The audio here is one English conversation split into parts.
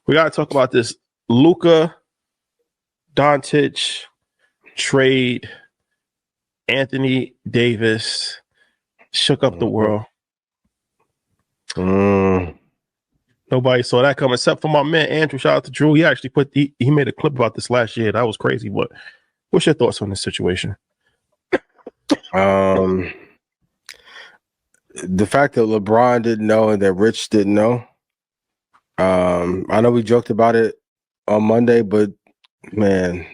We got to talk about this Luca Dončić trade. Anthony Davis shook up the world. Nobody saw that coming except for my man Andrew. Shout out to Drew. He actually he made a clip about this last year. That was crazy. But what's your thoughts on this situation? The fact that LeBron didn't know and that Rich didn't know. I know we joked about it on Monday, but man,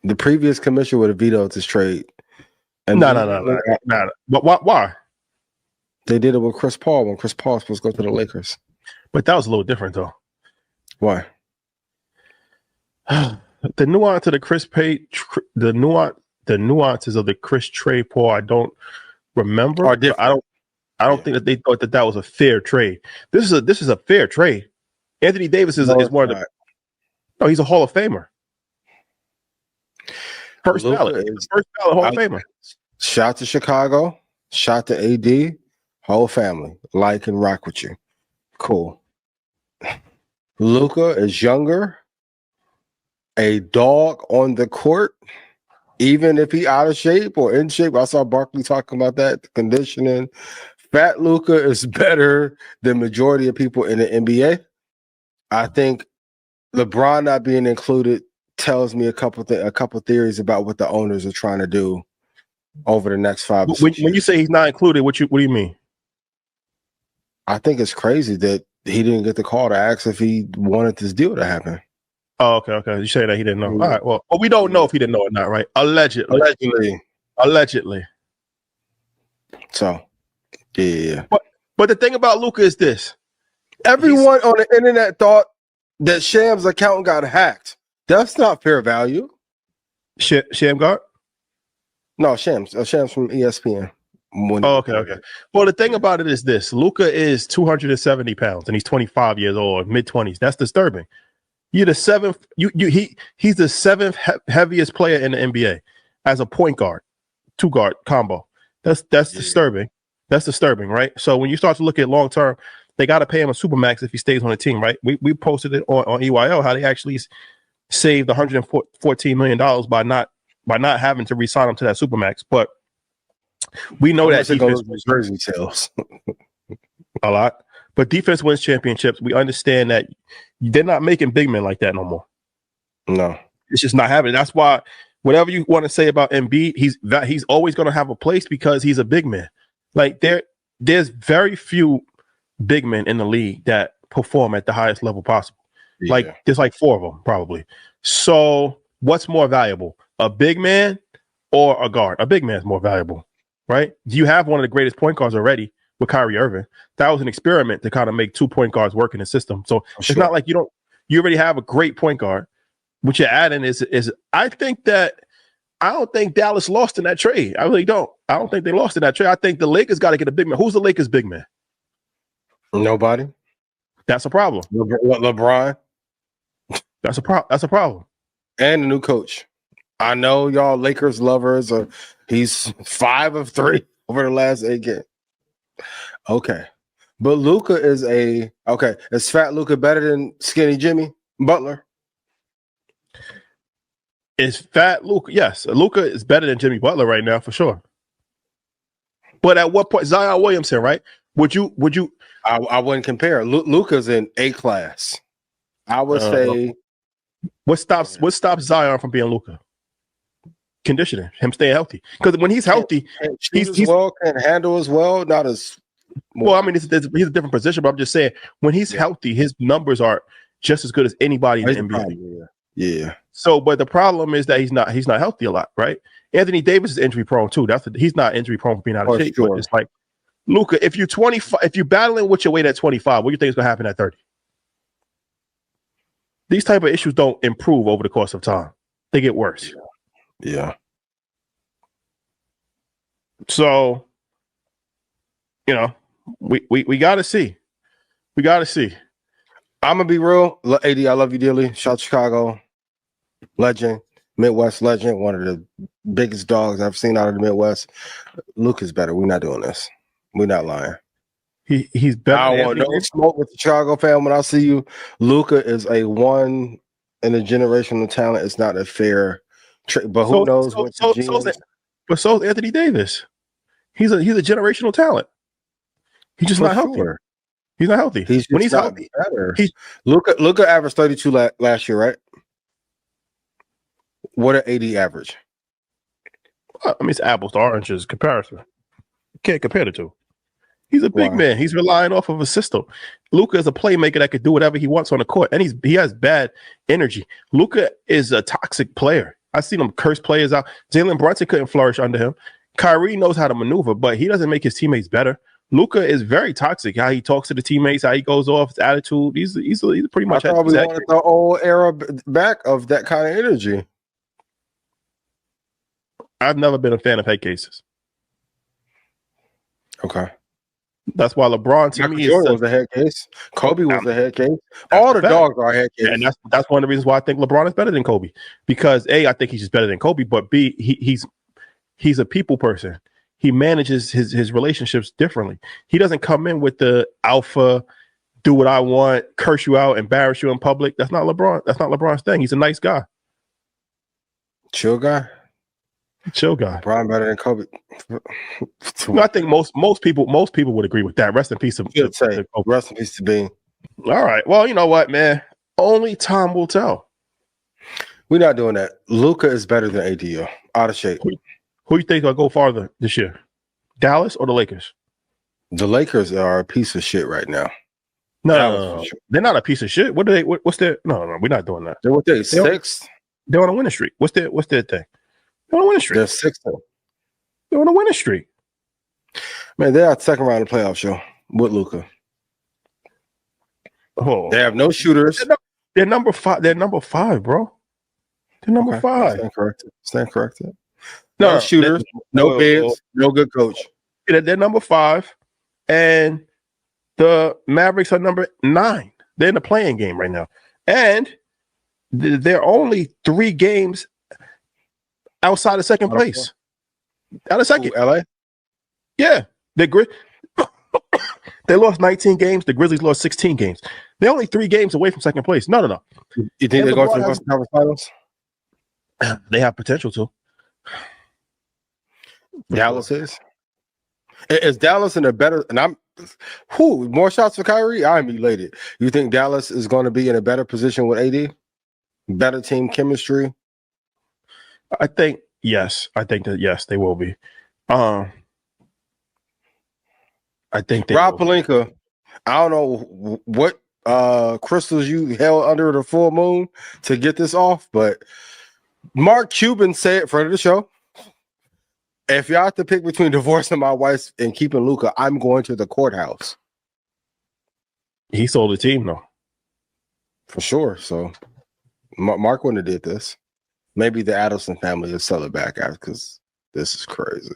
the previous commissioner would have vetoed this trade. And no. But why? They did it with Chris Paul when Chris Paul was supposed to go to the Lakers. But that was a little different, though. Why? The nuance of the Chris trade, the nuances of the Chris trade, Paul, I don't remember. I don't think that they thought that was a fair trade. This is a fair trade. Anthony Davis is one of the. No, he's a Hall of Famer. First ballot Hall of Famer. Shout to Chicago. Shout to AD. Whole family like and rock with you. Cool. Luca is younger. A dog on the court. Even if he out of shape or in shape. I saw Barkley talking about that. The conditioning. Fat Luca is better than majority of people in the NBA. I think LeBron not being included tells me a couple theories about what the owners are trying to do over the next 5 years. When you say he's not included, what do you mean? I think it's crazy that he didn't get the call to ask if he wanted this deal to happen. Oh, okay. You say that he didn't know. All right. Well, we don't know if he didn't know or not, right? Allegedly. So, yeah. But the thing about Luca is this: everyone on the internet thought that Sham's account got hacked. That's not fair value. Sham got? No, Shams from ESPN. Okay. Well, the thing about it is this: Luca is 270 pounds, and he's 25 years old, mid-20s. That's disturbing. You're the seventh. He's the seventh heaviest player in the NBA as a point guard, 2-guard combo. That's disturbing. That's disturbing, right? So when you start to look at long term, they got to pay him a supermax if he stays on the team, right? We posted it on EYL how they actually saved $114 million by not having to re-sign him to that supermax, but. We know that defense wins jersey sales a lot, but defense wins championships. We understand that they're not making big men like that no more. No, it's just not happening. That's why whatever you want to say about Embiid, he's always going to have a place because he's a big man. Like there's very few big men in the league that perform at the highest level possible. Yeah. Like there's like 4 of them probably. So what's more valuable, a big man or a guard? A big man is more valuable. Right? You have one of the greatest point guards already with Kyrie Irving. That was an experiment to kind of make 2 point guards work in the system. So it's not like you already have a great point guard. What you're adding is I don't think Dallas lost in that trade. I really don't. I don't think they lost in that trade. I think the Lakers got to get a big man. Who's the Lakers big man? Nobody. That's a problem. LeBron. That's a problem. And the new coach. I know y'all Lakers lovers are. He's 5 of 3 over the last 8 games. Okay. But Luca is is fat Luca better than skinny Jimmy Butler? Is fat Luca? Yes. Luca is better than Jimmy Butler right now for sure. But at what point, Zion Williamson, right? Would you I wouldn't compare. Luca's in A class. I would say what stops Zion from being Luca? Conditioning, him staying healthy. Because when he's healthy, he's can handle as well. Not as well. I mean, he's a different position, but I'm just saying when he's healthy, his numbers are just as good as anybody in the NBA. Yeah. So, but the problem is that he's not healthy a lot, right? Anthony Davis is injury prone too. He's not injury prone for being out of shape. Sure. But it's like Luca, if you're 25, if you're battling with your weight at 25, what do you think is gonna happen at 30? These type of issues don't improve over the course of time; they get worse. Yeah. So, we got to see. We got to see. I'm going to be real. AD, I love you dearly. Shout out Chicago. Legend. Midwest legend. One of the biggest dogs I've seen out of the Midwest. Luke is better. We're not doing this. We're not lying. He's better. I don't want no smoke with the Chicago fan when I see you. Luca is a one in a generational talent. It's not a fair trade, but who knows what the GMs. But so is Anthony Davis. He's a generational talent. He's just not healthy. Sure. He's not healthy. When he's healthy, better. Luca averaged 32 last year, right? What an 80 average. I mean, it's apples to oranges comparison. Can't compare the two. He's a big man. He's relying off of a system. Luca is a playmaker that could do whatever he wants on the court, and he has bad energy. Luca is a toxic player. I've seen him curse players out. Jalen Brunson couldn't flourish under him. Kyrie knows how to maneuver, but he doesn't make his teammates better. Luca is very toxic. How he talks to the teammates, how he goes off, his attitude. He's pretty much. I probably wanted the old era back of that kind of energy. I've never been a fan of head cases. Okay. That's why LeBron to me Jordan was a head case. Kobe was a head case. All the dogs are head case. And that's one of the reasons why I think LeBron is better than Kobe. Because A, I think he's just better than Kobe, but B, he's a people person. He manages his relationships differently. He doesn't come in with the alpha, do what I want, curse you out, embarrass you in public. That's not LeBron. That's not LeBron's thing. He's a nice guy. Chill guy. Chill guy. LeBron better than Kobe. I think most people would agree with that. Rest in peace. Rest in peace to Bean. All right. Well, you know what, man? Only time will tell. We're not doing that. Luca is better than AD. Out of shape. Who you think will go farther this year? Dallas or the Lakers? The Lakers are a piece of shit right now. No. They're not a piece of shit. What do they? What's their? No, we're not doing that. They're what they sixth. They're on a winning streak. What's their thing? They're on a winning streak. They're sixth. They're on a winning streak. Man, they're at second round of the playoff show with Luca. Oh, they have no shooters. They're number 5. They're number 5, bro. They're number 5. Stand corrected. No shooters, no bigs, no good coach. They're number 5, and the Mavericks are number 9. They're in the playing game right now, and they're only 3 games outside of second place. Out of second, LA. Yeah, they lost 19 games. The Grizzlies lost 16 games. They're only 3 games away from second place. No. You think they're going to the Western Conference Finals? They have potential to. Dallas is Dallas in a better, and I'm more shots for Kyrie? I'm elated. You think Dallas is going to be in a better position with AD? Better team chemistry? I think yes. I think that yes, they will be. I think Rob Pelinka, I don't know what crystals you held under the full moon to get this off, but Mark Cuban said in front of the show, if y'all have to pick between divorcing my wife and keeping Luca, I'm going to the courthouse. He sold the team, though. For sure. So Mark wouldn't have did this. Maybe the Adelson family will sell it back out because this is crazy.